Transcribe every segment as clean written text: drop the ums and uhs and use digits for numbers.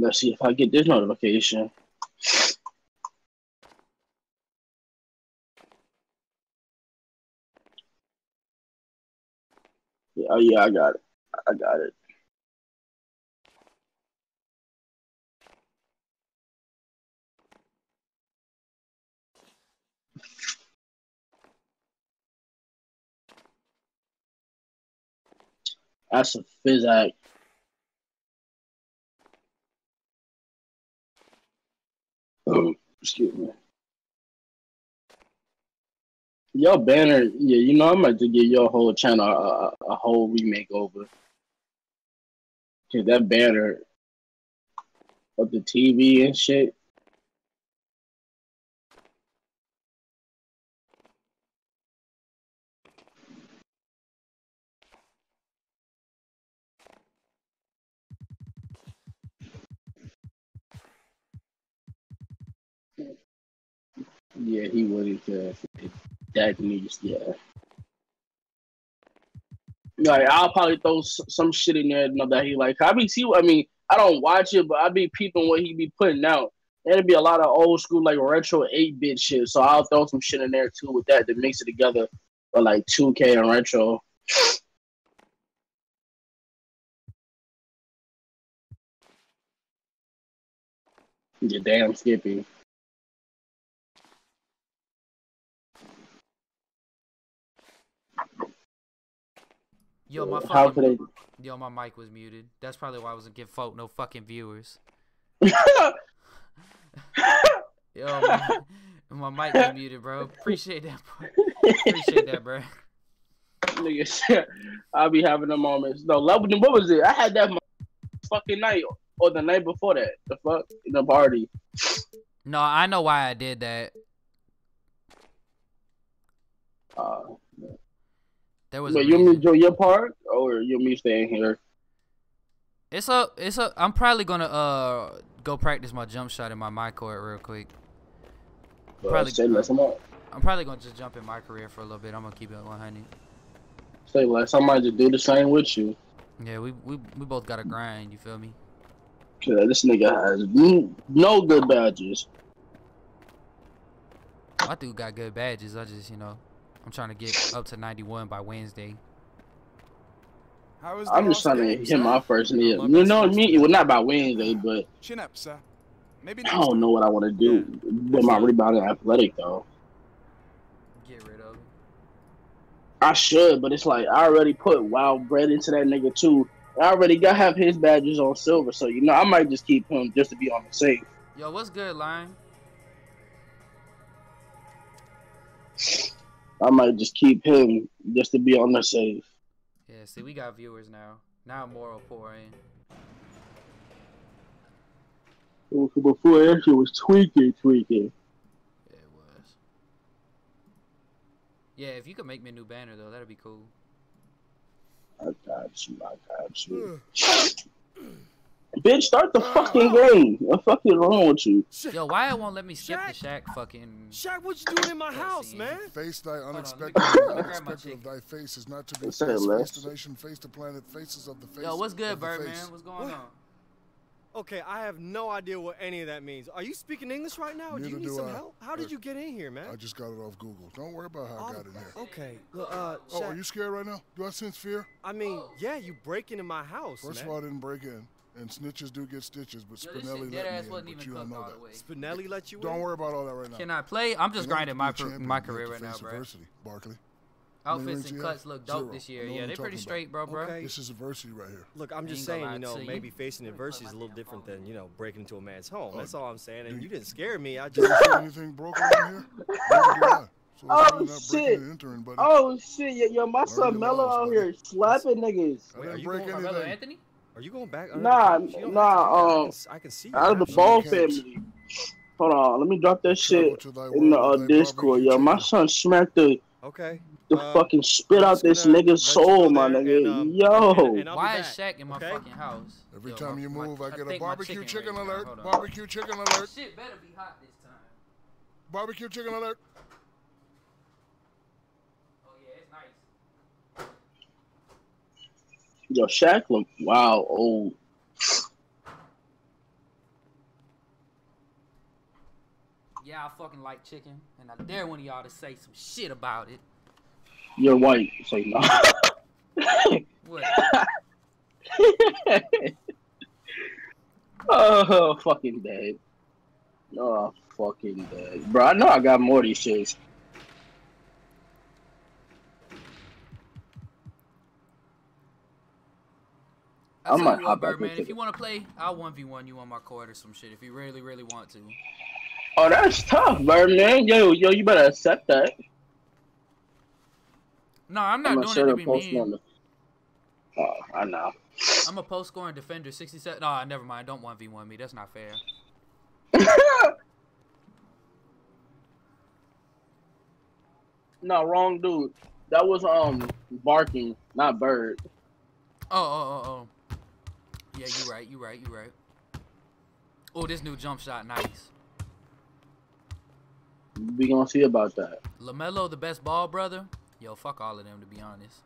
Let's see if I get this notification. Yeah, oh yeah, I got it. I got it. That's a physics. Oh, excuse me. Your banner, yeah, you know, I'm about to give your whole channel a whole remake over. Cause that banner of the TV and shit. Yeah, he wouldn't. That needs, yeah. Like I'll probably throw some shit in there, you know, that he like. I be see. I mean, I don't watch it, but I be peeping what he be putting out. And it'd be a lot of old school like retro 8-bit shit. So I'll throw some shit in there too with that to mix it together for like 2K and retro. You damn Skippy. Yo, my How could fucking yo, my mic was muted. That's probably why I wasn't getting folk no fucking viewers. Yo, my mic was muted, bro. Appreciate that, bro. Appreciate that, bro. Nigga, I'll be having the moments. No, what was it? I had that fucking night or the night before that. The fuck in the party. No, I know why I did that. There was. But you want me to do your part, or you want me staying here? It's a. I'm probably gonna go practice my jump shot in my court real quick. Probably say less. I'm probably gonna just jump in my career for a little bit. I'm gonna keep it at 100. Say less. I might just do the same with you. Yeah, we both gotta grind. You feel me? Cause this nigga has no good badges. I do got good badges. I just, you know, I'm trying to get up to 91 by Wednesday. I'm just trying to hit my first meal. You know me? Well, not by Wednesday, but chin up, sir. Maybe I don't know what I want to do with my rebounding athletic though. Get rid of it. I should, but it's like I already put wild bread into that nigga too. I already have his badges on silver, so you know I might just keep him just to be on the safe. Yo, what's good, Line? I might just keep him just to be on the safe. Yeah, see, we got viewers now. Now more will pour in. Before that shit was tweaking. Yeah, it was. Yeah, if you could make me a new banner though, that'd be cool. I got you. Bitch, start the fucking game. What the fuck is wrong with you? Yo, why it won't let me skip the Shaq fucking... Shaq, what you doing in my house, man? Face thy unexpected, unexpected of thy face is not to be faced. Face the nation, face the planet, faces of the face. Yo, what's good, Birdman? What's going on? Okay, I have no idea what any of that means. Are you speaking English right now? Do you need some help? How did you get in here, man? I just got it off Google. Don't worry about how I got in here. Okay. Shaq, are you scared right now? Do I sense fear? I mean, yeah, you break into my house, First of all, I didn't break in. And snitches do get stitches, but Spinelli let me in, but you don't know that. Spinelli let you in? Don't worry about all that right now. Can I play? I'm just grinding my career right now, bro. Barkley. Outfits and cuts look dope this year. Yeah, they pretty straight, bro. Okay. This is adversity right here. Look, I'm just saying, you know, maybe facing adversity is a little different than, you know, breaking into a man's home. That's all I'm saying. And you didn't scare me. I just... see anything broken in here? So oh shit! Oh shit! Yo, my son Mello out here slapping niggas. Wait, are you going Mello Anthony? Are you going back? Nah. I can see you. Out of the Ball family. Hold on, let me drop that shit in the Discord. Yo, my son smacked the fucking spit out this nigga's soul, my nigga. Yo. Why is Shaq in my fucking house? Every time you move, I get a barbecue chicken alert. Barbecue chicken alert. Shit better be hot this time. Barbecue chicken alert. Yo, Shaq look old. Yeah, I fucking like chicken, and I dare one of y'all to say some shit about it. You're white, so no. What? Oh, fucking dead. Oh, fucking dead. Bro, I know I got more of these shits. I might tell you what, hop back Birdman, into if you want to play, I'll 1v1 you on my court or some shit if you really, really want to. Oh, that's tough, Birdman. Yo, you better accept that. No, I'm not doing it to be mean. Oh, I know. I'm a post scoring defender, 67. No, never mind. Don't 1v1 me. That's not fair. No, wrong dude. That was barking, not bird. Oh. Yeah, you right. Oh, this new jump shot, nice. We gonna see about that. LaMelo, the best ball brother. Yo, fuck all of them, to be honest.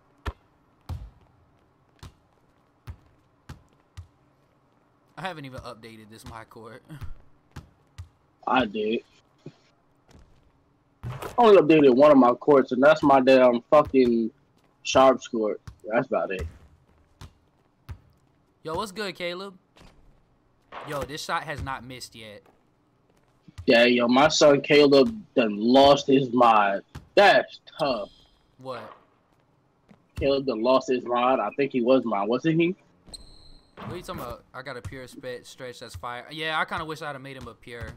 I haven't even updated this my court. I did. I only updated one of my courts, and that's my damn fucking Sharps court. That's about it. Yo, what's good, Caleb? Yo, this shot has not missed yet. Yeah, yo, my son Caleb done lost his mind. That's tough. What? Caleb done lost his mind. I think he was mine, wasn't he? What are you talking about? I got a pure stretch that's fire. Yeah, I kind of wish I'd have made him a pure.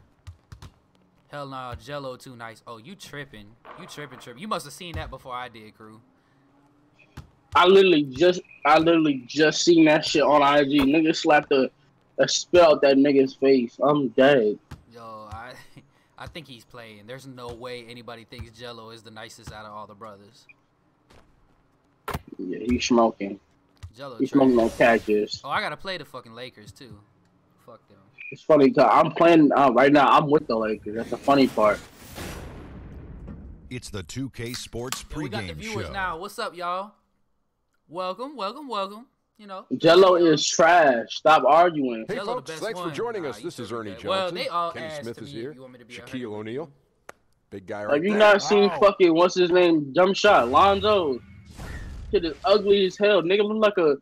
Hell no, Jello too nice. Oh, you tripping. You tripping. You must have seen that before I did, crew. I literally just seen that shit on IG. Nigga slapped a spell out that nigga's face. I'm dead. Yo, I think he's playing. There's no way anybody thinks Jello is the nicest out of all the brothers. Yeah, he's smoking. Jello he's smoking on cactus. Oh, I gotta play the fucking Lakers too. Fuck them. It's funny because I'm playing right now. I'm with the Lakers. That's the funny part. It's the 2K Sports pregame show. We got the viewers now. What's up, y'all? Welcome. You know, Jello is trash. Stop arguing. Hey, Jello folks, thanks for joining us. This is Ernie Johnson. Well, they all Kenny Smith is here. Shaquille O'Neal. Big guy right there. Have you there. not seen fucking, what's his name, jump shot? Lonzo. Shit is ugly as hell. Nigga look like a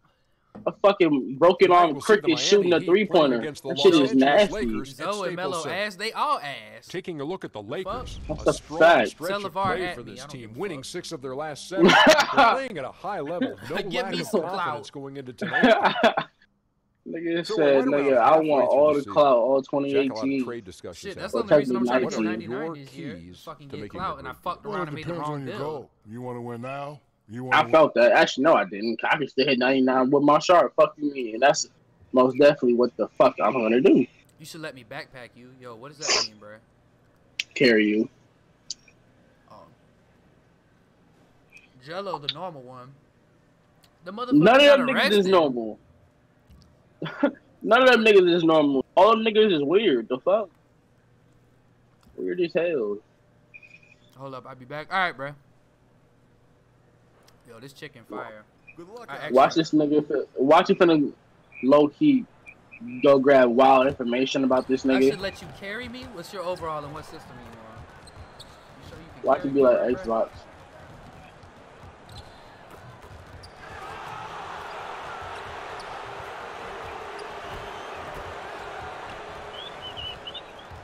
fucking broken arm cricket shooting a three-pointer. That shit is nasty. Zoe and Melo ass. They all ass. Taking a look at the Lakers. That's a strong fact. stretch of play for this team. Winning 6 of their last 7. They're playing at a high level. No lack of confidence going into tonight. Nigga said, nigga, I want all the clout, all 2018. Shit, that's the only reason I'm trying to get 99 this year. Fucking get clout, and I fucked around and made the wrong deal. You want to win now? I felt that. Actually, no, I didn't. I can still hit 99 with my sharp. Fuck you, and that's most definitely what the fuck I'm gonna do. You should let me backpack you. Yo, what does that mean, bro? Carry you. Oh. Jello, the normal one. The motherfucker None of them niggas arrested. is normal. None of them niggas is normal. All them niggas is weird. The fuck? Weird as hell. Hold up, I'll be back. All right, bro. Yo, this chicken fire. Good luck. Watch this nigga. Watch it finna low key go grab wild information about this nigga. I should let you carry me. What's your overall and what system are you on? You sure you can Watch it be like Xbox.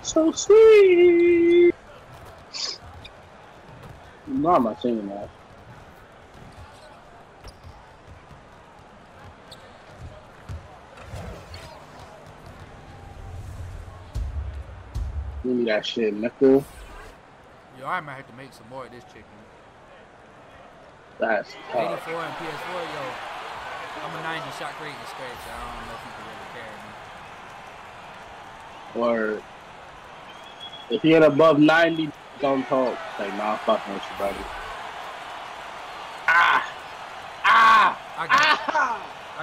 So sweet. No, I'm not singing that. Give me that shit, nickel. Yo, I might have to make some more of this chicken. That's 84 and PS4, yo. I'm a 90 shot creating scratch. I don't know if you can really carry me. Or if you get above 90, don't talk. Like, nah, I'm fucking with you, buddy. I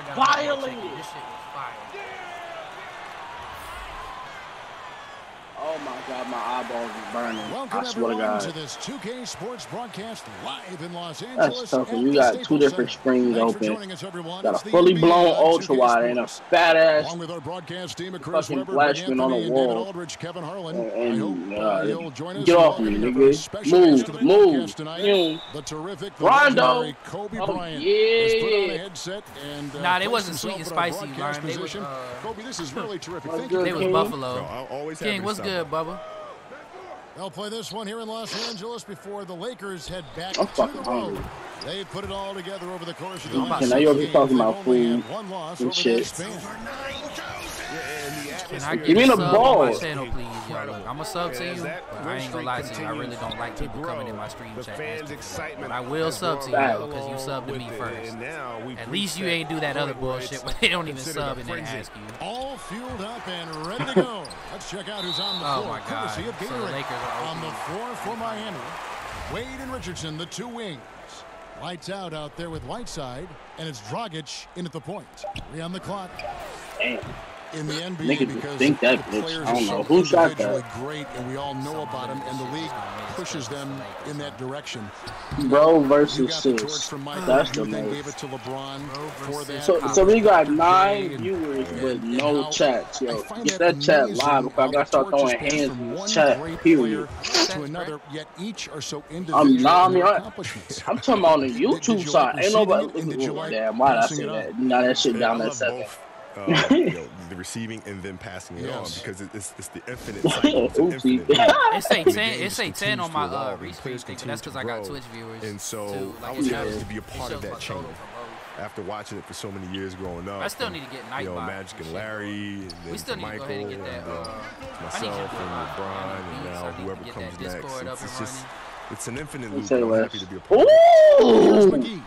got violated. This shit was fire. Oh my God, my eyeballs is burning. Welcome I swear to everyone God. to this 2K Sports broadcast live in Los That's Angeles. tough. You got two different screens open. Us, got a fully blown ultra wide and a fat ass along with our broadcast team of fucking Weber, flash screen on the wall. Aldridge, Kevin Harlan. And join us. get off me, nigga. Move. The terrific Rondo. Kobe Oh, Bryant yeah. has put on a headset and Nah, they wasn't sweet and spicy, Lauren. They was Kobe, this is really terrific. Thank they was King. Buffalo. No, King, what's good, Bubba? They'll play this one here in Los Angeles before the Lakers head back I'm to fucking the road. hungry. They put it all together over the course of the Okay, last now you're 6 just talking games. about They've only food had 1 loss and over shit. that span. Can I Give get me a the sub ball. on my channel, please? Yo, look, I'm a sub to you, but I ain't gonna lie to you. I really don't like people coming in my stream chat asking for that. But I will sub to you, though, because you subbed to me first. At least you ain't do that other bullshit where they don't even sub and then ask you. All fueled up and ready to go. Let's check out who's on the floor. Oh, my God. Courtesy of So the Gatorade. Lakers are On the open. floor for Miami, Wade and Richardson, the 2 wings. Lights out there with Whiteside, and it's Dragic in at the point. 3 on the clock. Damn. In the NBA, Niggas because think that the bitch. players I don't are know so who shot individually that. great, and we all know about them, and the league pushes them in that direction. Bro You versus got the torch sis. from Michael, That's the you then gave most. it to LeBron for that. So we got 9 And- viewers and with no how- chats, I yo. find Get that chat amazing live before I how gotta the start torch throwing is passed hands from in the one chat, great period. player to another, yet each are so I'm individual in not, their I accomplishments. I'm talking about on the Did YouTube you side. like Ain't nobody. receiving it, and did you like Damn, why did I passing say it that? on? Now that shit I down at love 7. both. The receiving and then passing it on Yes. because it's the infinite cycle. It's an Oopsie. infinite loop. It say The 10. game It say 10 on continues my to evolve, and restream players thing, but continue that's to because I got grow. Twitch viewers. And so too. I Like, was it happy shows- to be a it part of shows that my chain. total for both. After watching it for so many years growing up. I still and, need to get you know, Nightbot Magic and and shit, Larry, and then We still to need to go Michael, ahead and get that. and I need you myself to and do LeBron, and beats. now I need to whoever get comes that Discord next. up and It's just, running. it's an infinite Let's loop, say and I'm less. happy to be a part of it. Here's Ooh! McGee.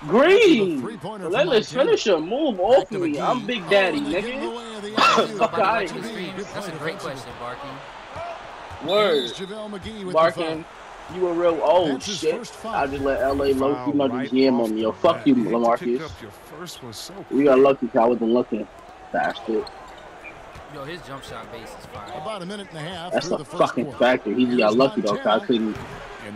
Green! Three-pointer from Let's Montana. finish him. Move Back off to me. McGee. I'm Big Daddy, and they get in the nigga. way of the Fuck alley-oop. Nobody outta watching here. the stream? Good That's a play great defensively. question, Barky. Word. Here's JaVale McGee with Barking. the You a real old That's his shit. first foul. I just let LA low. You know, Right just GM off on me. the Yo, fuck bat. you, You hate to pick LaMarcus. up your first one so We got lucky 'cause I wasn't looking. Bastard. Yo, his jump shot base is fire. About a minute and a half That's through a the first fucking quarter. factor. He just got Here's lucky though, 'cause I Montana. couldn't.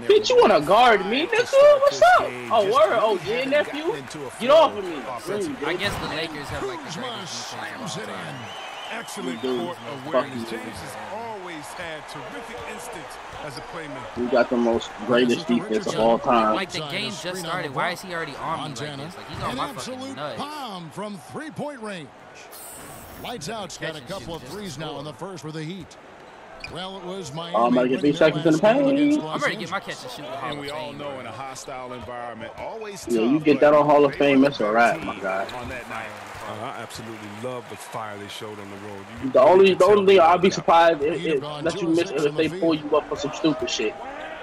Bitch, you wanna guard me, nigga? What's up? Oh, word. Oh, yeah, nephew. Get off of me. Green, I bitch. guess the Lakers have like the Kuzma greatest defense slams of it all time. in. Excellent Dude, court fuck awareness. you. James has always had terrific instincts as a playmaker. We got the most greatest defense of all time. Like the game just started. Why is he already on me like Montana. this? Like he's on An my fucking absolute nuts. bomb from three-point range. Lights out's got a Catch and couple shoot of just threes now score. in the first with the Heat. Well, it was Miami. I'm gonna get 3 winning their seconds in the last game paint. against I'm Los ready to get my Angeles. catch and shoot. Hall And of we all Fame, know bro. in a hostile environment, always Yeah, tough, you get but that on Hall of they Fame, were it's the a better wrap, team my guy. on that night. I absolutely love the fire they showed on the road. You The really only could tell thing they I'll were be out. surprised Heat have gone that you miss 2 of 6 if on the they pull field. you up for some stupid shit.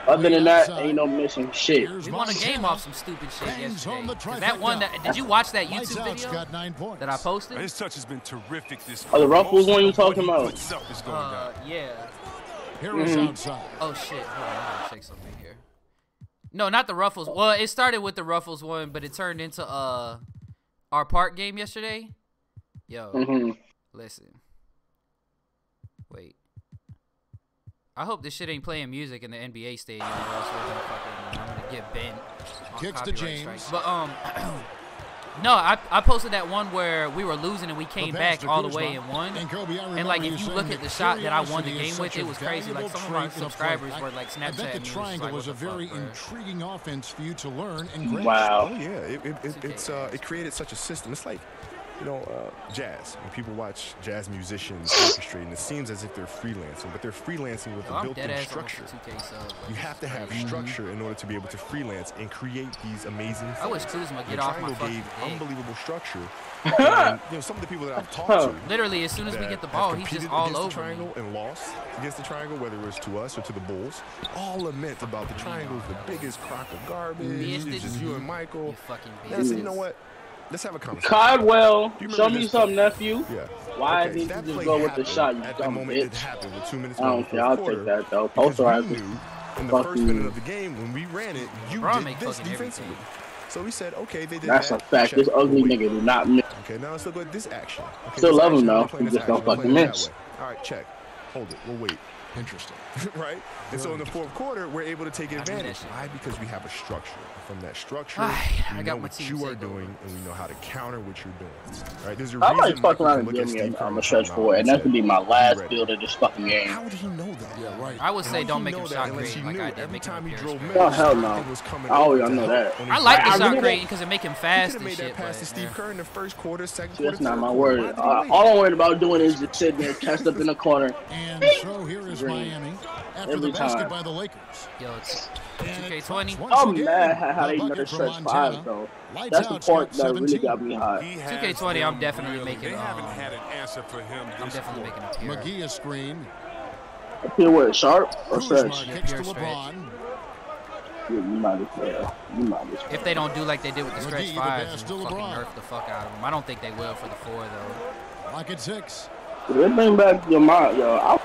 Other than that, ain't no missing shit. Here's We won a game Montana. off some stupid shit Bangs home the yesterday. 'Cause that one, trifecta. did you watch that Lights YouTube out's video got 9 points. that I posted? His touch has been terrific this Oh, the Ruffles Most one you of what talking he about? puts up is going down. Yeah. Harris outside. Oh shit. Hold on, I gotta check something here. No, not the Ruffles. Well, it started with the Ruffles one, but it turned into our park game yesterday. Yo, listen. Wait. I hope this shit ain't playing music in the NBA stadium, or else I'm gonna get bent. on Kicks to copyright James. strikes. But no, I posted that one where we were losing and we came back all the way and won. And like if you look at the shot that I won the game with, it was crazy. Like some of my subscribers were like I bet Snapchat the me. triangle was a very intriguing offense for you to learn and grasp. Wow. Oh yeah, it created such a system. It's like, you know, jazz. When people watch jazz musicians orchestrating, it seems as if they're freelancing, but they're freelancing with a built-in structure. You have to have structure in order to be able to freelance and create these amazing things. I wish Kuzma The get off my triangle fucking gave dick. unbelievable structure. And, you know, some of the people that I've talked to, Literally, as soon as we that get the have ball, he's competed just all against the over me. triangle and lost against the triangle, whether it was to us or to the Bulls, all lament about the triangle is the biggest crock of garbage. Missed It's it. just you and Michael. You fucking And I said, you know bitches. what? Let's have a conversation. Caldwell, Do you show remember me this something, play? nephew. Yeah. Why Okay, didn't that you just play go with the happened shot, you at the dumb moment it bitch? happened with 2 minutes I left in don't the care. I'll fourth take quarter, that though. because we Posterize it. knew in the Fuck first you. minute of the game when we ran it, you LeBron did make this fucking defensively. everything. So we said, okay, they did That's a that. fact. Check. This ugly Wait. nigga do not miss. Okay, now let's look at this action. Okay, Still this love him, action, though. we're playing He this just don't action, we're fucking playing it miss. that way. All right, check. Hold it. We'll wait. Interesting. Right? And so in the fourth quarter, we're able to take advantage. Why? Because we have a structure. From that structure, we know what you are doing, and we know how to counter what you're doing. Right? There's a reason I might fuck around and give me a stretch forward, and that could be my last build of this fucking game. How would he know that? Yeah, right. I would say don't make him shot creating like I did. Every time he drove, oh hell no! Oh, I know that. I like the shot creating because it make him fast and shit. Pass to Steve Kerr in the first quarter, second quarter. That's not my word. All I'm worried about doing is just sitting there, cast up in the corner. And so here is Miami after the basket by the Lakers. Yo, it's 2K20. I'm mad how they never stretch 5 though. That's the part that really got me hot. 2K20, I'm definitely making. They haven't had an answer for him. I'm definitely making a tier. McGee a screen. A tier what? Sharp or stretch? Pure stretch. You might as well. If they don't do like they did with the stretch 5s, fucking nerf the fuck out of them. I don't think they will for the 4 though. Rocket 6. They bring back your mind, yo.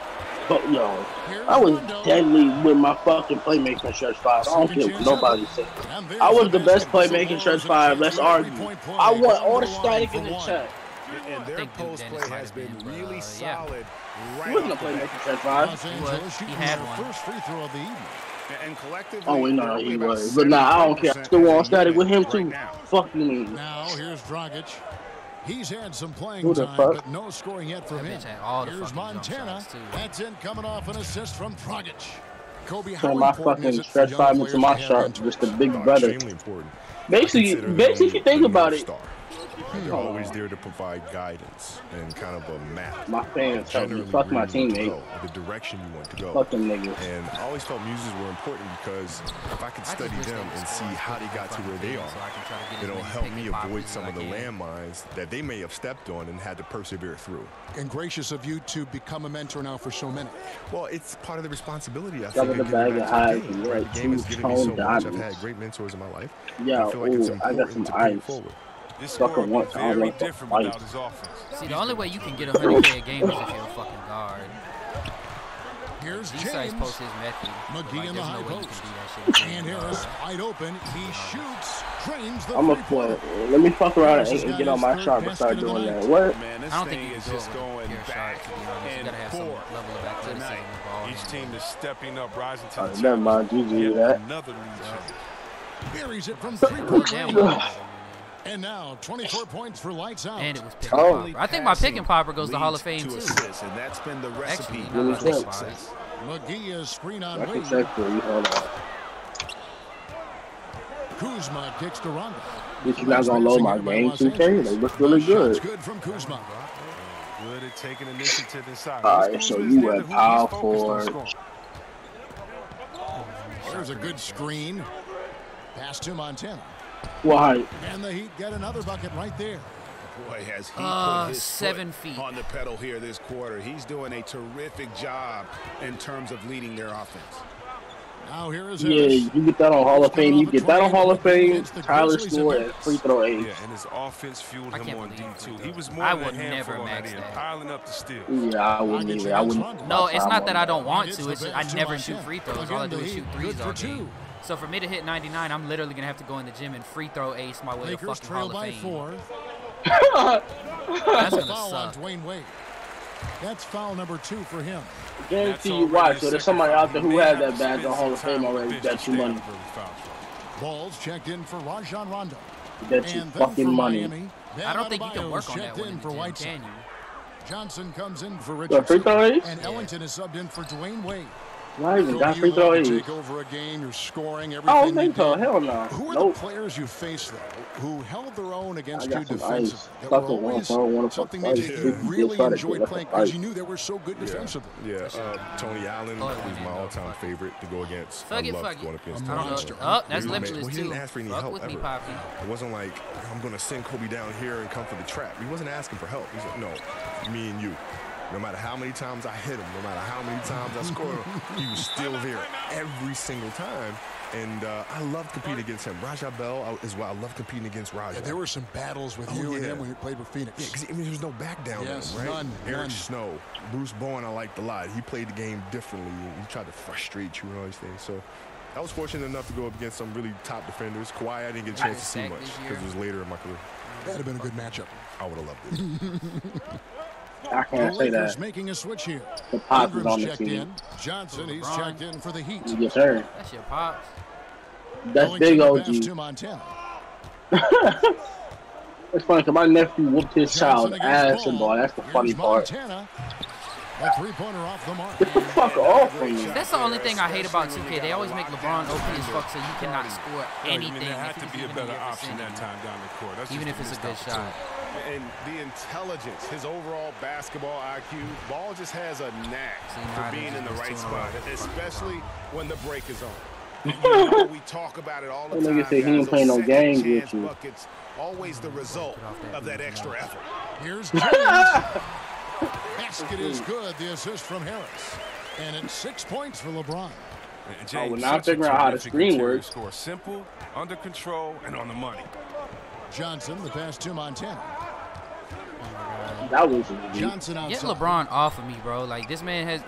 I was deadly with my fucking playmaking stretch 5. I don't care what nobody says. I was the best playmaking stretch 5. Let's argue. I want all the static in the chat. And their post play has been really solid. He wasn't a playmaking stretch 5. He had one. First free throw of the evening. And collectively, oh, we know he was. But nah, I don't care. I still want static with him too. Fuck you mean. Now here's Dragic. He's had some playing time, but no scoring yet from him. Here's Montana. That's in coming off an assist from Dragic. Kobe, how my fucking stretch 5 into my shot, just a big brother. Basically, if you think about it, you're always there to provide guidance and kind of a map. My fans tell me, fuck my teammate. The direction you want to go. Fuck them niggas. And I always felt muses were important because if I could study them and see how they got to where they are, it'll help me avoid some of the landmines that they may have stepped on and had to persevere through. And gracious of you to become a mentor now for so many. Well, it's part of the responsibility. I think the bag of highs and the game has given me so much. I've had great mentors in my life. Yeah, I feel like it's important to pay forward. This score would be very different without his offense. See, the only way you can get 100K a game is if you're a fucking guard. Here's James. Post his method. McGee in the high post. And Harris wide open. He shoots. Drains the I'm a play. Let me fuck around and get on my shot and start doing that. What? Man, I don't think you is just going back and forth. Tonight, each team is stepping up, rising to the challenge. Never mind, GG that. Another lead. Buries it from 3-point range. And now 24 points for lights out. And it was pick and popper. I think my pick and popper goes to Hall of Fame too. Assists, and that's been the recipe for success. McGee is screen on I can Wade. check for you. Hold on. Kuzma kicks to Rondo. If you're not gonna load my game 2K, they look really good. Good from Kuzma. Good at taking initiative inside. Alright, so you went power forward. There's a good screen. Pass to Montana. Why? And the Heat get another bucket right there. Boy, has he put his 7 feet on the pedal here this quarter. He's doing a terrific job in terms of leading their offense. Now here is yeah, you get that on Hall of Fame. You get that on Hall of Fame. Tyler scored at free throw 8. Yeah, and his offense fueled him on D2. He was more I than would a handful never on max that end, that. piling up the steals. Yeah, I wouldn't either. I wouldn't. No, it's not that I don't want to. It's just I never shoot free throws. All I do is shoot threes all game. So for me to hit 99, I'm literally gonna have to go in the gym and free throw ace my way to fucking Hall of Fame. That's gonna suck. Dwayne Wade. That's foul number 2 for him. Guarantee you watch. So there's somebody out there who has that badge on Hall of Fame already. Bet you money. Balls checked in for Rajon Rondo. Bet you fucking money. I don't think you can work on that one in the gym, can you? Johnson comes in for Richardson. And Ellington is subbed in for Dwayne Wade. Not even got free throw 8. Take over a game, you're scoring everything. I don't think so. Hell no. Who are the players you faced though, who held their own against you defensively? That were always something that you really enjoyed playing because you knew they were so good defensively. Yeah, Tony Allen, who's my all-time favorite to go against. I love going up against him. Oh, that's Limitless too. He didn't ask for any help ever. It wasn't like I'm gonna send Kobe down here and come for the trap. He wasn't asking for help. He said, no, me and you. No matter how many times I hit him, no matter how many times I scored him, he was still there every single time. And I loved competing against him. Raja Bell is why I love competing against Raja. Yeah, there were some battles with you and him when you played with Phoenix. Yeah, because I mean, there was no back down in him, right? None. Eric Snow, Bruce Bowen, I liked a lot. He played the game differently. He tried to frustrate you and all these things. So I was fortunate enough to go up against some really top defenders. Kawhi, I didn't get a chance to see much because it was later in my career. That would have been a good matchup. I would have loved it. I can't say that. Making a switch here. The Pops is on the team. Johnson, he's checked in for the Heat. Yes, sir. That's your Pops. That's big OG. It's funny because my nephew whooped his child's ass and boy. That's the funny part. A three-pointer off the mark. Get the fuck off from me. That's the only thing I hate about 2K. They always make LeBron OP as fuck so you cannot score anything. There had to be a better option that time down the court. That's even if it's a good shot. And the intelligence, his overall basketball IQ, Ball just has a knack for being in the right spot, especially when the break is on. We talk about it all the time. Nigga say he ain't playing no games with you. Buckets, always the result of that extra effort. Here's James. Basket is good. The assist from Harris. And it's 6 points for LeBron. I would not figure out how the screen works. Score simple, under control, and on the money. Johnson, the pass to Montana. That was Johnson outside. Get LeBron off of me, bro. Like, this man has...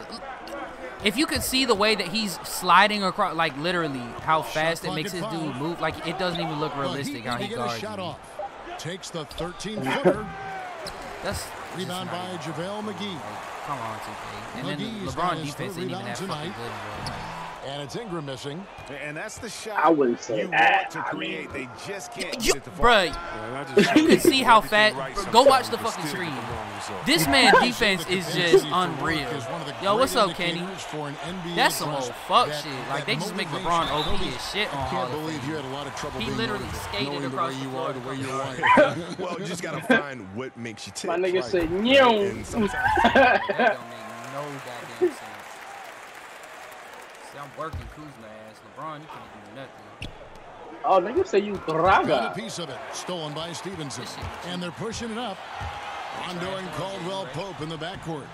If you could see the way that he's sliding across, like, literally, how fast it makes his dude move, like, it doesn't even look realistic how he guards him. Takes the 13-footer. That's... Rebound by JaVale McGee. Come on, 2K. And then LeBron defense isn't even that fucking good, bro. And it's Ingram missing. And that's the shot I wouldn't say you that. want to create. They just can't You, get the bruh, you can see how fast. Go watch the fucking screen. This man's defense is just unreal. Yo, what's up, Kenny? That's some old fuck shit. Like, they just make LeBron OP as shit on Hall of Fame. He literally skated across the floor. Well, you just gotta find what makes you tick. My nigga said, "Nyo." That don't make no goddamn sense. See, I'm working Kuzma ass. LeBron, you can't do nothing. Oh, nigga say you Got a Braga. piece of it. Stolen by Stevenson. And they're pushing it up. Rondo and Caldwell Pope in the backcourt.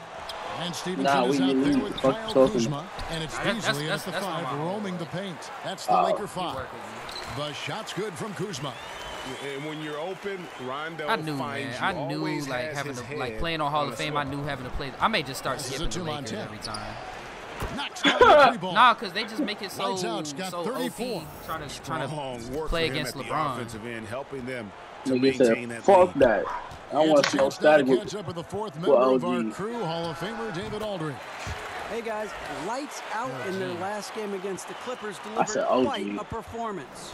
And Stevenson is out there with Kyle Kuzma. And it's Beasley at the 5 roaming the paint. That's the Laker 5. The shot's good from Kuzma. And when you're open, Rondo I knew, finds man. you. I knew, Always like, has having his to, like, head playing on Hall on of the Fame, I slip. knew having to play. I may just start skipping the Lakers Montana. every time. Nah, because they just make it so, OP trying to play against LeBron. Offensive end, helping them to Nigga maintain said, that fuck lead. that. I don't want to see no static with catch up with the fourth member of our crew, Hall of Famer David Aldridge. Hey guys, lights out in their last game against the Clippers delivered quite a performance.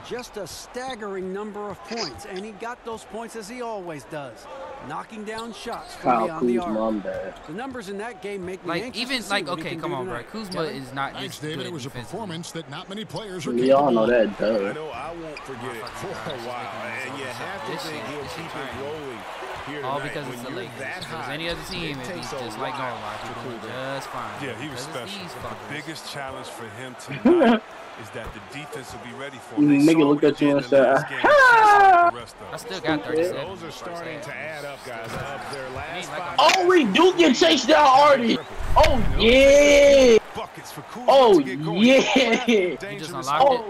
Just a staggering number of points, and he got those points as he always does, knocking down shots from beyond the arc. The numbers in that game make me anxious even to like see what he okay, can come do on, bro. tonight. Kuzma is not Thanks, just David. good It was a performance that not many players are We all know that, I duh. know I won't forget it for a while, and you have to think he'll keep it rolling here tonight. All because when it's the you're Lakers. that If it was high, any other team, it'd be takes a just like lot normal. to He'd cool be down. just fine. Yeah, he was Because it's special. these The fuckers. biggest challenge for him tonight is that the defense will be ready for him. Nigga looked at you and said, "Ha!" I still got 37. Those are starting to add up, guys. Up their last five. Oh, we do get chased down already. Oh, yeah. Oh, yeah. You just unlocked it.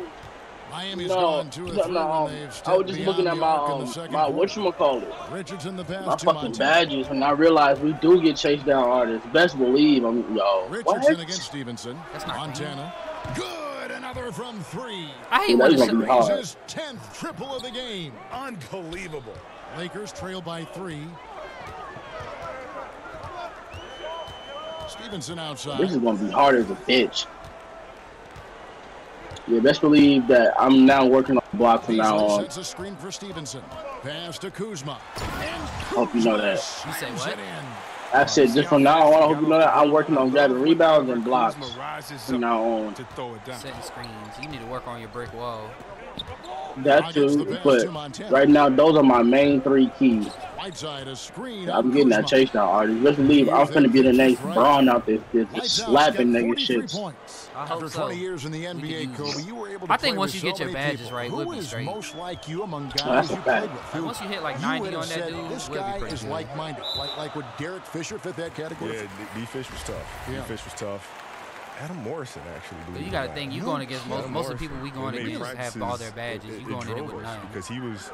Miami's No, gone 2 of 3 no. when they've I stepped was just looking at beyond the my arc in the second quarter. whatchamacallit? Richardson the My pass to fucking Montana. badges when I realized we do get chased down artists. Best believe I'm yo. Richardson What? against Stevenson. That's not Montana. Good, another from 3. I hate Dude, when that's the gonna be hard. His 10th triple of the game. Unbelievable. Lakers trail by 3. Stevenson outside. This is gonna be hard as a bitch. Yeah, best believe that I'm now working on the block from now Beasley on. sets a screen for Stevenson. Pass to Kuzma. Hope you know that. You say what? I said just from now on, I hope you know that I'm working on grabbing rebounds and blocks from now on. Setting screens. You need to work on your brick wall. That too, but right now those are my main 3 keys. Whiteside, a screen. I'm getting that chase down artist. Just believe I'm finna be the next Braun out this slapping nigga shit. After 20 years in the NBA, Kobe, you were able to I think play once with you get so your many badges people. right, Who we'll be is straight. most like you among guys That's a you played fact. with? Who Once you hit like you 90 would have on that said, dude, this we'll be guy pretty is good. like-minded. Like would Derek Fisher fit that category? Yeah, D-Fish was tough. Yeah. D-Fish was tough. Adam Morrison actually. But you got to think, you going against most of the people we going against have all their badges. You going in it with none. Because he was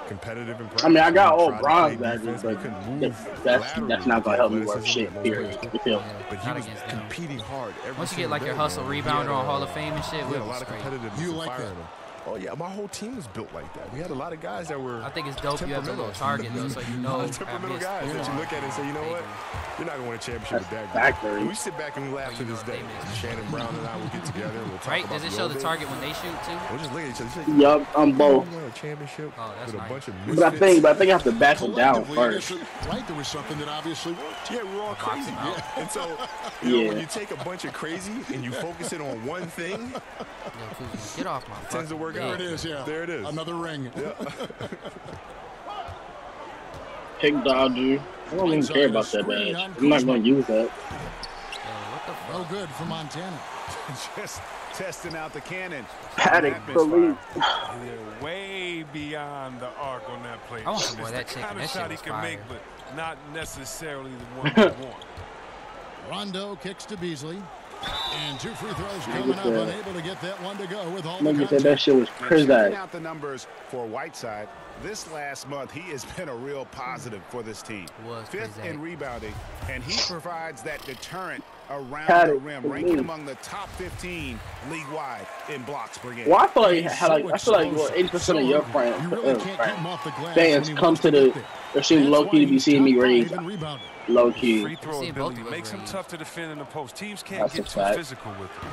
competitive in practice. I mean, I got all He tried to bronze play badges, defense, but he couldn't move that's not gonna help me worth athleticism shit. that most Period. players You feel? But he Not was against them. competing hard every Once you get single like your day, hustle man. rebounder He had, on Hall of Fame and shit, he had we'll a be lot of straight. competitiveness You and like fire that? in him. Oh yeah, my whole team was built like that. We had a lot of guys that were. I think it's dope you have a little target though, so you know. Temperamental guys that you look at and say, you know what, you're not gonna win a championship with that group. And we sit back and we laugh to this day. Shannon Brown and I will get together and we'll talk about. Does it show the target when they shoot too? We'll just look at each other. Yup, I'm both. Win a championship with a bunch of misfits. But I think I have to back them down first. Right, there was something that obviously worked. Yeah, we're all crazy. Yeah. And so, you know, when you take a bunch of crazy and you focus it on one thing, get off my. It tends to work out. There it is. Yeah. There it is. Another ring. Yeah. Pick Dodger. I don't even care about that badge. I'm not going to use that. No good for Montana. Just testing out the cannon. Paddock, believe. They're way beyond the arc on that play. I want some more of that chicken. Kind of that shot he can fire. make, but not necessarily the one we want. Rondo kicks to Beasley. And 2 free throws coming up, unable to get that one to go with all the contact. That shit was crazy. Checking out the numbers for Whiteside, this last month he has been a real positive for this team. 5th in rebounding, and he provides that deterrent around the rim, ranking among the top 15 league-wide in blocks per game. Well, I feel like 80% of your fans come to the. They seem low-key to be seeing me raise. Low-key. Free throw ability makes him tough to defend in the post. Teams can't get too physical with him.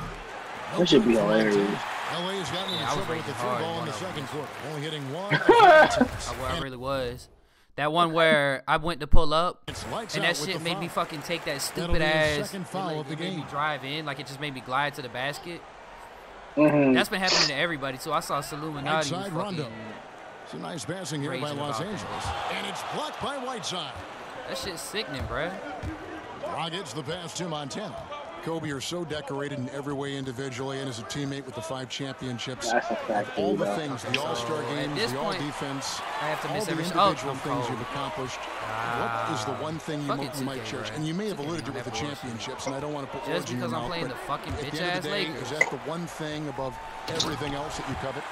That should be hilarious. LA's gotten in trouble with the 3-ball in the second quarter. Only hitting one. I really was. That one where I went to pull up, and that shit made me fucking take that stupid ass. It made me drive in, like it just made me glide to the basket. That's been happening to everybody. So I saw Saluminati. It's a nice passing here by Los Angeles. And it's blocked by Whiteside. That shit's sickening, bruh. Rockets the pass to Montana. Kobe are so decorated in every way individually and as a teammate with the 5 championships. That's a fact. All the things, the all-star games, the all-defense, all the individual things you've accomplished. What is the one thing you might cherish? And you may have alluded to it with the championships, and I don't want to put words in your mouth, but at the end of the day, is that the one thing above everything else that you covet?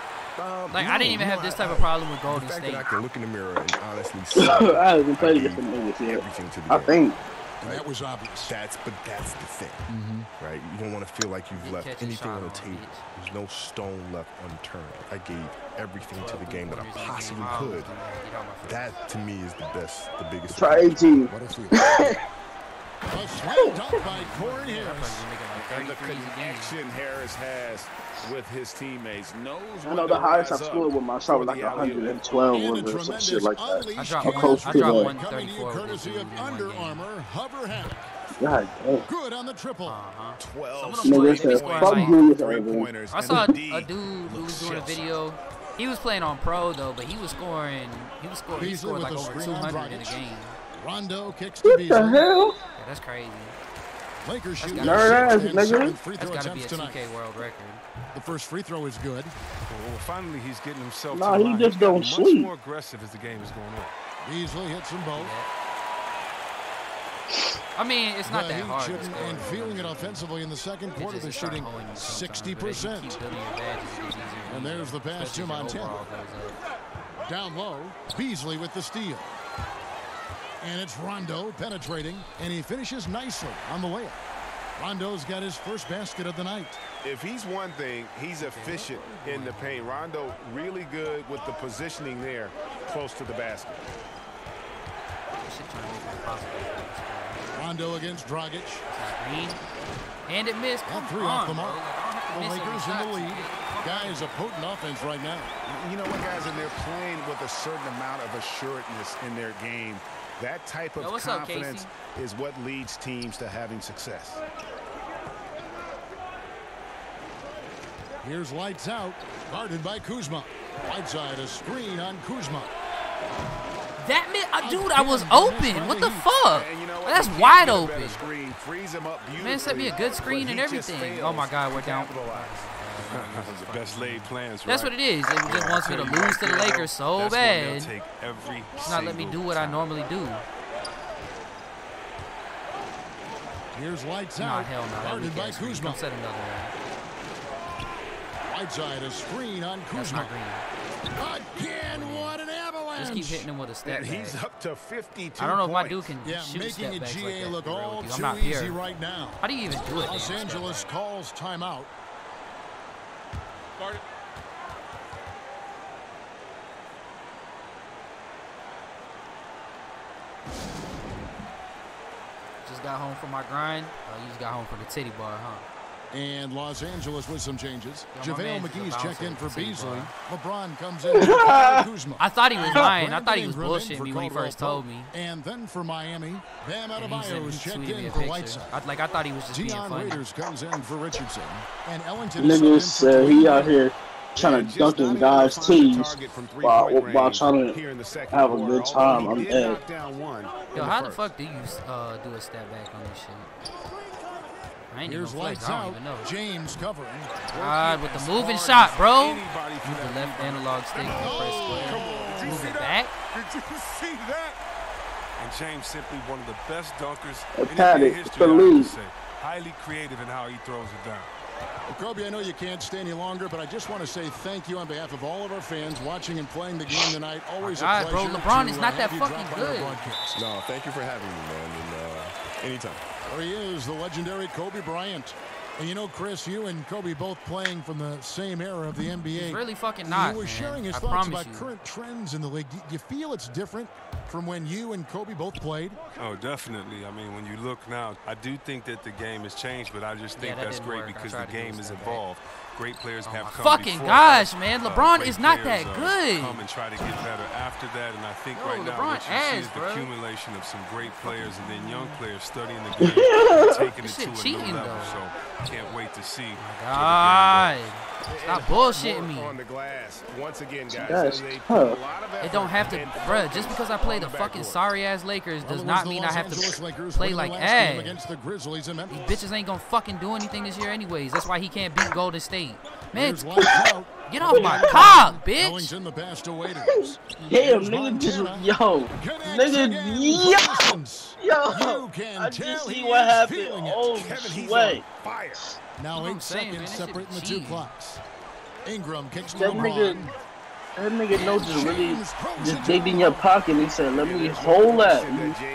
Like, I didn't even have this type of problem with Golden State. I can look in the mirror and honestly see everything to the I think. And that was obvious. That's the thing, right? You don't want to feel like you've left anything on the table. There's no stone left unturned. I gave everything to the game that I possibly could. That, to me, is the biggest. Try 18. What a feeling. A slam dunk by Corey Harris. And the connection Harris has with his teammates. I know the highest I scored with myself was like 112 or some shit like that. I dropped 134. Courtesy of Under Armour Hover Hammock. God damn. Good on the triple. 12 I saw a dude who was doing a video. He was playing on pro though, but he scored like over 200 in a game. Rondo kicks to Beasley. What the hell? Yeah, that's crazy. Lakers shooting That's got to be a 2K world record. The first free throw is good. Well, finally he's getting himself to the line. He just don't much sleep. more aggressive as the game is going on. Beasley hits them both. I mean, it's not that hard. And feeling it offensively in the second quarter, they're shooting 60%. And there's the pass to Montana. Down low, Beasley with the steal. And it's Rondo penetrating, and he finishes nicely on the layup. Rondo's got his first basket of the night. If he's one thing, he's efficient in the paint. Rondo really good with the positioning there close to the basket. Rondo against Dragic. And it missed. All 3 off the mark. The Lakers in the lead. Guys, a potent offense right now. You know what, guys, and they're playing with a certain amount of assuredness in their game. That type of confidence is what leads teams to having success. Here's Lights Out, guarded by Kuzma. Whiteside, a screen on Kuzma. That dude, I was open. What the fuck? That's wide open. Man set me a good screen and everything. Oh my God, we're down. The best laid plans. That's what it is. It just wants me to lose to the Lakers so bad. It's not letting me do what I normally do. Here's Lights Out. Hell no. Guarded by Kuzma. Come set another one. Whiteside, a screen on Kuzma. Again, what an avalanche! Just keep hitting him with a step back. He's up to 52 I don't know if my points. dude can shoot making step a GA like look all I'm too not easy here. right now. How do you even do it? Los Angeles calls timeout. got home from my grind. You just got home from the titty bar, huh? And Los Angeles with some changes. JaVale McGee's checked in for Beasley. Bar. LeBron comes in for Kuzma. I thought he was lying. I thought he was bullshitting me when he first told me. And then for Miami, Bam Adebayo is checked in for Whiteside. I thought he was just being funny. Raiders comes in for Richardson. And Ellington niggas, he out here trying to dunk in guys' tees while trying to have a good time. I'm dead. Yo, how the fuck do you do a step back on this shit? I ain't Here's even flex. I don't even know. James covering. God, with the moving shot, bro. Move the left analog stick and press square. Move it back. Did you see that? And James simply one of the best dunkers in NBA history, I would say. Highly creative in how he throws it down. Well, Kobe, I know you can't stay any longer, but I just want to say thank you on behalf of all of our fans watching and playing the game tonight. Always a pleasure. Bro, LeBron is not that fucking good. No, thank you for having me, man. And anytime. There he is, the legendary Kobe Bryant. And you know, Chris, you and Kobe both playing from the same era of the NBA. He's really fucking not, He was sharing his thoughts about current trends in the league. Do you feel it's different from when you and Kobe both played? Oh, definitely. I mean, when you look now, I do think that the game has changed, but I just think that's great because the game has evolved. Great players have come fucking gosh, man. LeBron is not that good. Come and try to get better after that, and I think right now what you see is the accumulation of some great players and then young players studying the game and taking it to a new level. So can't wait to see. God. Stop bullshitting me. On the glass. Once again, guys. It don't have to, bruh. Just because I play the fucking sorry ass Lakers does not mean I have to play like ass. These bitches ain't gonna fucking do anything this year anyways. That's why he can't beat Golden State. Man, get off my cock, bitch. Damn, nigga, just yo, I just see what happened. Oh, sweat. Now 8 seconds separating the two clocks. Ingram kicks that nigga knows just really just digged in your pocket and said, let me hold that.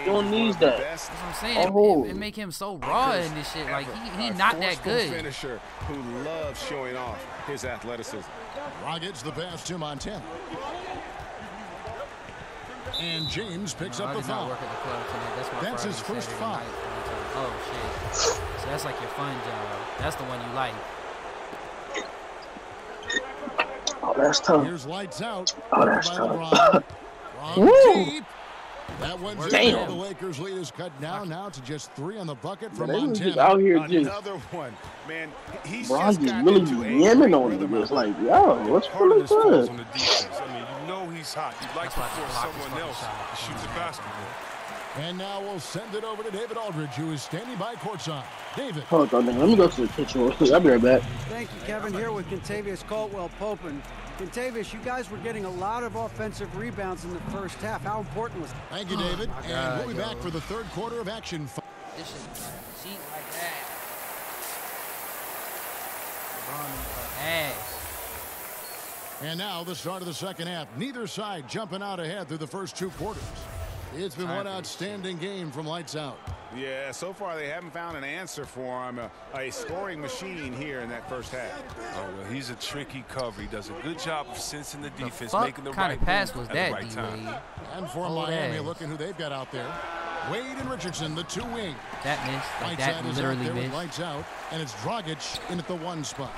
You don't need that. That's what I'm saying. It make him so raw in this shit. Like, he not that good. Finisher who loves showing off his athleticism. Rockets the pass to Montana. And James picks up the foul. That's his first foul. Oh, shit. So that's like your fun job. That's the one you like. Oh, that's tough. Here's lights out. Oh, that's tough. Deep. That one's in. The Lakers lead is cut down now to just 3 on the bucket from Montana. Out here just, another one. Man, he's just really yamming on him. It's like, yo, what's really good? On the defense. I mean, you know he's hot. You'd like to force someone else to shoot the basketball. And now we'll send it over to David Aldridge, who is standing by courtside. David. Hold on, let me go to the kitchen real quick. I'll be right back. Thank you, Kevin. Here with Kentavious Caldwell-Pope. And Kentavious, you guys were getting a lot of offensive rebounds in the first half. How important was that? Thank you, David. And we'll be back for the third quarter of action. This shit cheat like that. Ass. And now the start of the second half. Neither side jumping out ahead through the first 2 quarters. It's been one outstanding game from lights out. Yeah, so far they haven't found an answer for him. A scoring machine here in that first half. Oh, well, he's a tricky cover. He does a good job of sensing the defense, making the kind right of pass move was that, right time. And for Miami, looking who they've got out there. Wade and Richardson, the 2 wing. That missed. Like that literally missed. Lights out, and it's Dragic in at the 1 spot.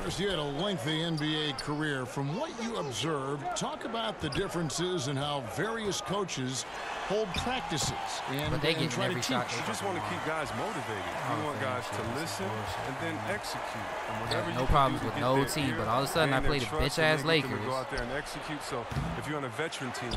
Chris, you had a lengthy NBA career. From what you observed, talk about the differences in how various coaches hold practices and try to teach. You just want to keep guys motivated. You want guys to listen and then execute. And no problems with no team, but all of a sudden I played a bitch-ass Lakers. Go out there and execute. So if you're on a veteran team,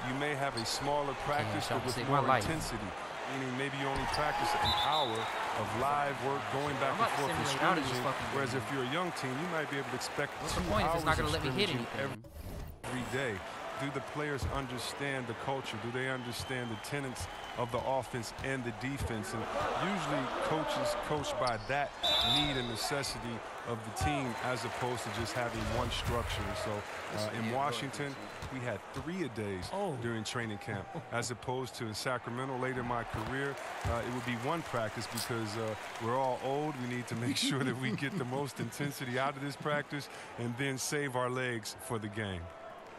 you may have a smaller practice but with more intensity. Meaning maybe you only practice an hour of live work going back and forth and scrimmaging. Whereas if you're a young team, you might be able to expect 2 hours of scrimmaging every day. Do the players understand the culture? Do they understand the tenets of the offense and the defense? And usually coaches coach by that need and necessity of the team as opposed to just having one structure. So in Washington, we had 3-a-days during training camp, as opposed to in Sacramento later in my career, it would be 1 practice because we're all old. We need to make sure that we get the most intensity out of this practice and then save our legs for the game.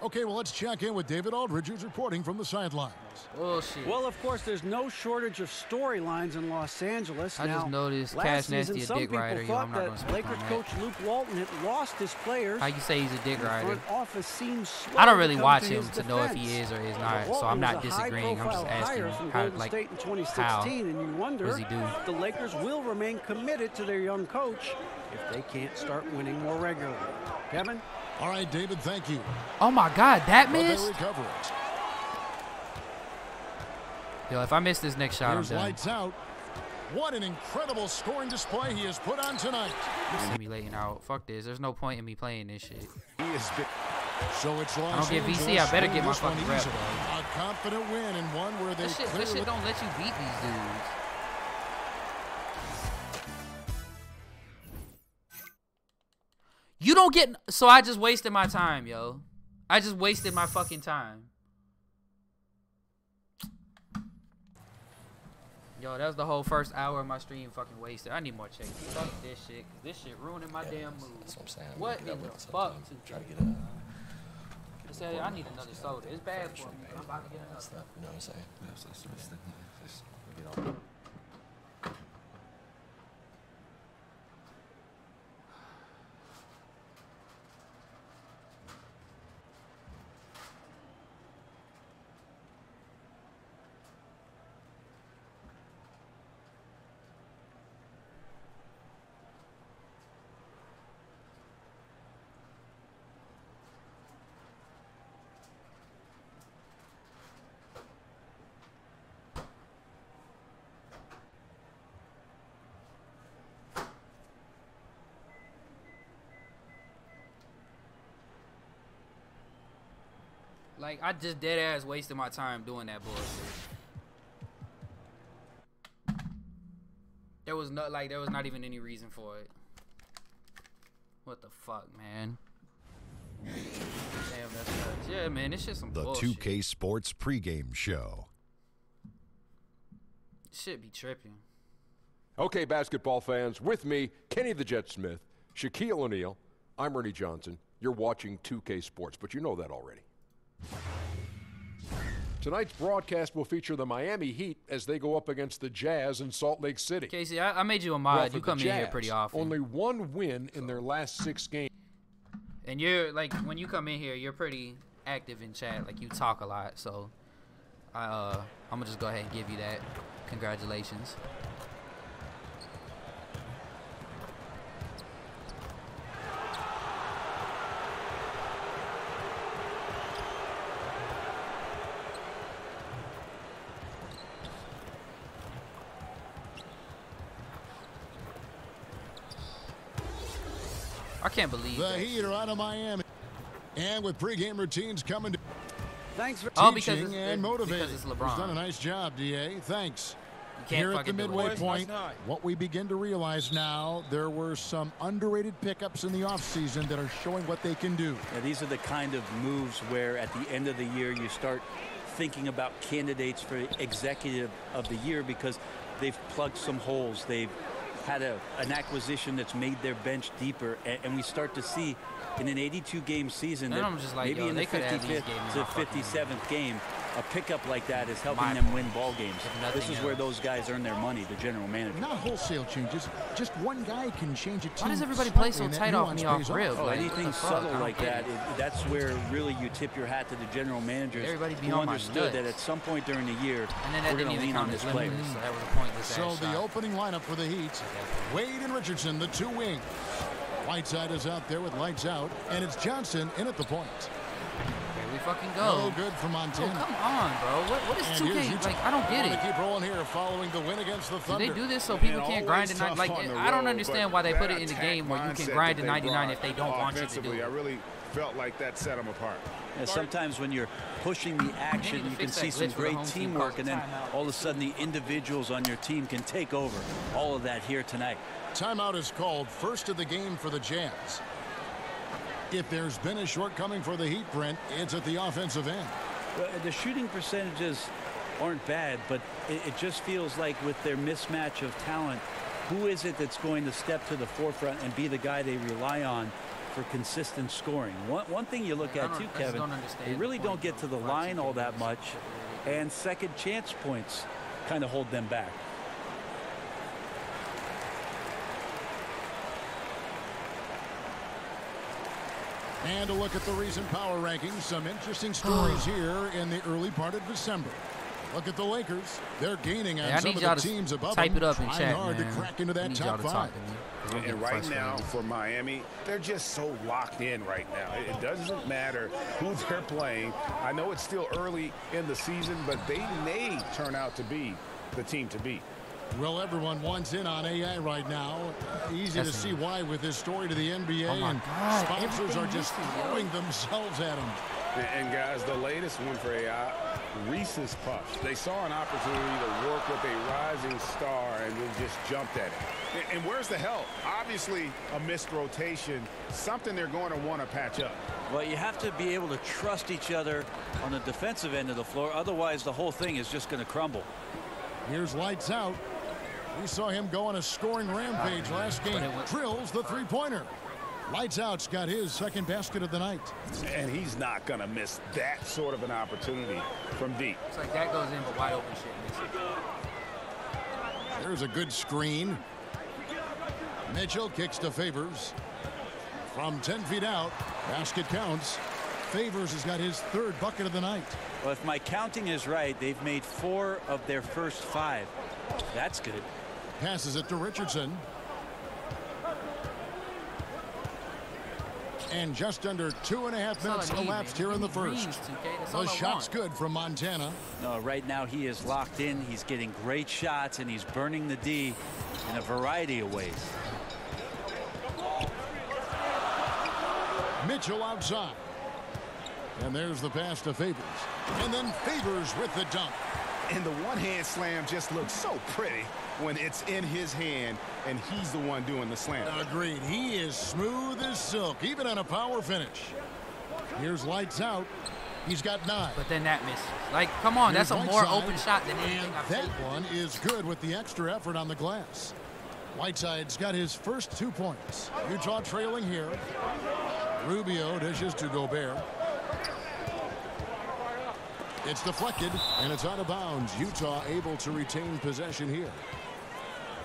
Okay, well, let's check in with David Aldridge, who's reporting from the sidelines. Oh, shit. Well, of course, there's no shortage of storylines in Los Angeles. I just noticed Cash Nasty a dick rider. Yo, I'm not going to speak Lakers coach Luke Walton had lost his players. How you say he's a dick rider? Office seems slow I don't really watch him to know if he is or is not, so I'm not disagreeing. I'm just asking how, like, State in 2016, how? And you wonder What does he do? if the Lakers will remain committed to their young coach if they can't start winning more regularly. Kevin? All right, David, thank you. Oh, my God, that missed? Yo, if I miss this next shot, I'm done. Lights out. What an incredible scoring display he has put on tonight. Simulating out. Fuck this. There's no point in me playing this shit. So it's I don't get VC. I better get my fucking rep, bro. A confident win and one where they this shit don't let you beat these dudes. You don't get... So I just wasted my time, yo. I just wasted my fucking time. Yo, that was the whole first hour of my stream fucking wasted. I need more checks. Fuck this shit, cause this shit ruining my damn mood. That's what I'm saying. What in the fuck? Try to get a... I need another soda. It's bad for me. I'm about to get another. You know what I'm saying? Like, I just dead ass wasted my time doing that bullshit. There was not even any reason for it. What the fuck, man? Damn, that's nuts. Yeah, man, this shit some bullshit. The 2K Sports pregame show. Shit be tripping. Okay, basketball fans, with me, Kenny the Jet Smith, Shaquille O'Neal. I'm Ernie Johnson. You're watching 2K Sports, but you know that already. Tonight's broadcast will feature the Miami Heat as they go up against the Jazz in Salt Lake City. Casey, I made you a mod. You come in here pretty often. Only one win in their last 6 games. And you're, like, when you come in here, you're pretty active in chat. Like, you talk a lot. So, I'm going to just go ahead and give you that. Congratulations. I can't believe the Heat are out of Miami, and with pregame routines coming to thanks for teaching and motivating. He's done a nice job, DA. Thanks. Here at the midway point, what we begin to realize now, there were some underrated pickups in the offseason that are showing what they can do. Yeah, these are the kind of moves where at the end of the year you start thinking about candidates for executive of the year because they've plugged some holes. They've had an acquisition that's made their bench deeper, and we start to see in an 82-game season that maybe in the 55th to 57th game, a pickup like that is helping them win ball games. This is where those guys earn their money, the general manager. Not wholesale changes. Just one guy can change a team. Why does everybody play so tight off me off rib? Oh, anything subtle like that, that's where really you tip your hat to the general managers who understood that at some point during the year, we're going to lean on this player. So that was a pointless So the opening lineup for the Heat, Wade and Richardson, the two wings. Whiteside is out there with lights out, and it's Johnson in at the point. Here we fucking go. No good for Montana. Oh, come on, bro. What is 2K? Like, I don't get it. Keep rolling here following the win against the Thunder. Do they do this so people can't grind to 99? Like, I don't understand why they put it in the game where you can grind to 99 if they don't want you to do it. I really felt like that set them apart. Yeah, sometimes when you're pushing the action, you can see some great teamwork, and then all of a sudden the individuals on your team can take over. All of that here tonight. Timeout is called, first of the game for the Jazz. If there's been a shortcoming for the Heat, Brent, it's at the offensive end. Well, the shooting percentages aren't bad, but it just feels like with their mismatch of talent, who is it that's going to step to the forefront and be the guy they rely on for consistent scoring. One thing you look at too, Kevin, they really don't get to the line all that much, and second chance points kind of hold them back. And a look at the recent power rankings. Some interesting stories here in the early part of December. Look at the Lakers. They're gaining on some of the teams above them. Type it up in chat, hard to crack into that top 5. And right now, for Miami, they're just so locked in right now. It doesn't matter who they're playing. I know it's still early in the season, but they may turn out to be the team to beat. Well, everyone wants in on AI right now. Easy to see why with this story to the NBA. And sponsors are just throwing themselves at them. And guys, the latest one for AI, Reese's Puffs. They saw an opportunity to work with a rising star and then just jumped at it. And where's the help? Obviously, a missed rotation, something they're going to want to patch up. Well, you have to be able to trust each other on the defensive end of the floor. Otherwise, the whole thing is just going to crumble. Here's Lights Out. We saw him go on a scoring rampage last game. Drills the three-pointer. Lights Out's got his second basket of the night. And he's not going to miss that sort of an opportunity from deep. It's like that goes in, but wide open shit. There's a good screen. Mitchell kicks to Favors. From 10 feet out, basket counts. Favors has got his third bucket of the night. Well, if my counting is right, they've made 4 of their first 5. That's good. Passes it to Richardson. And just under 2.5 minutes elapsed here in the first. The shot's good from Montana. No, right now he is locked in. He's getting great shots, and he's burning the D in a variety of ways. Mitchell outside. And there's the pass to Favors. And then Favors with the dunk. And the one-hand slam just looks so pretty when it's in his hand and he's the one doing the slam. Agreed. He is smooth as silk, even on a power finish. Here's Lights Out. He's got 9. But then that misses. Like, come on, that's a more open shot than anything I've seen. That one is good with the extra effort on the glass. Whiteside's got his first 2 points. Utah trailing here. Rubio dishes to Gobert. It's deflected, and it's out of bounds. Utah able to retain possession here.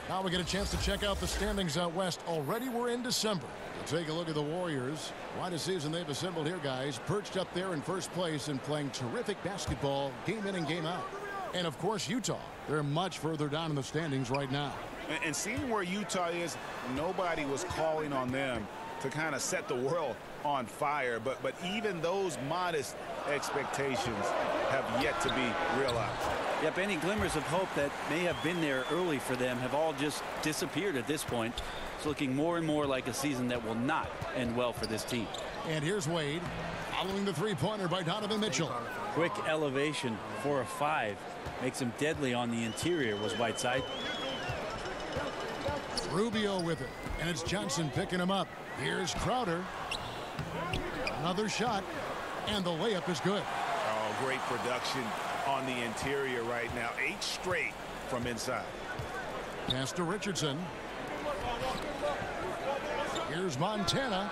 Now we get a chance to check out the standings out west. Already we're in December. We'll take a look at the Warriors. Quite a season they've assembled here, guys. Perched up there in first place and playing terrific basketball game in and game out. And, of course, Utah. They're much further down in the standings right now. And seeing where Utah is, nobody was calling on them to kind of set the world on fire, but even those modest expectations have yet to be realized. Yep, any glimmers of hope that may have been there early for them have all just disappeared at this point. It's looking more and more like a season that will not end well for this team. And here's Wade following the three-pointer by Donovan Mitchell. Quick elevation for a 5 makes him deadly on the interior, was Whiteside. Rubio with it, and it's Johnson picking him up. Here's Crowder. Another shot, and the layup is good. Oh, great production on the interior right now. 8 straight from inside. Pass to Richardson. Here's Montana.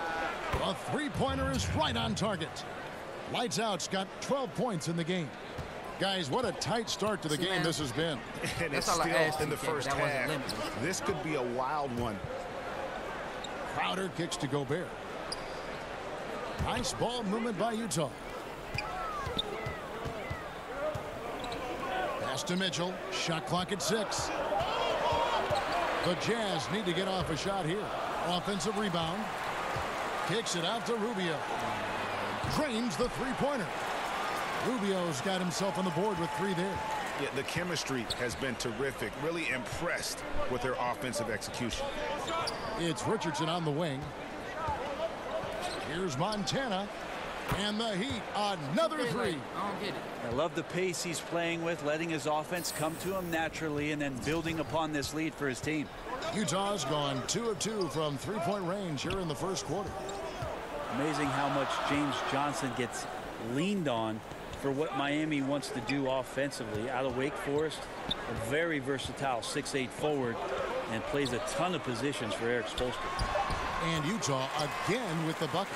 A three-pointer is right on target. Lights Out's got 12 points in the game. Guys, what a tight start to the game this has been. And it's still in the first half. This could be a wild one. Crowder kicks to Gobert. Nice ball movement by Utah. Pass to Mitchell. Shot clock at 6. The Jazz need to get off a shot here. Offensive rebound. Kicks it out to Rubio. Drains the three-pointer. Rubio's got himself on the board with 3 there. Yeah, the chemistry has been terrific. Really impressed with their offensive execution. It's Richardson on the wing. Here's Montana. And the Heat, another 3. I don't get it. I love the pace he's playing with, letting his offense come to him naturally and then building upon this lead for his team. Utah's gone 2 of 2 from three-point range here in the first quarter. Amazing how much James Johnson gets leaned on for what Miami wants to do offensively. Out of Wake Forest, a very versatile 6'8" forward, and plays a ton of positions for Eric Spoelstra. And Utah again with the bucket.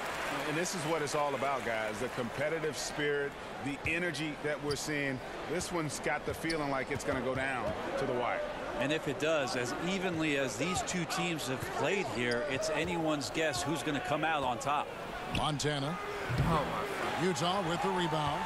And this is what it's all about, guys. The competitive spirit, the energy that we're seeing. This one's got the feeling like it's going to go down to the wire. And if it does, as evenly as these two teams have played here, it's anyone's guess who's going to come out on top. Montana. Oh, my God. Utah with the rebound.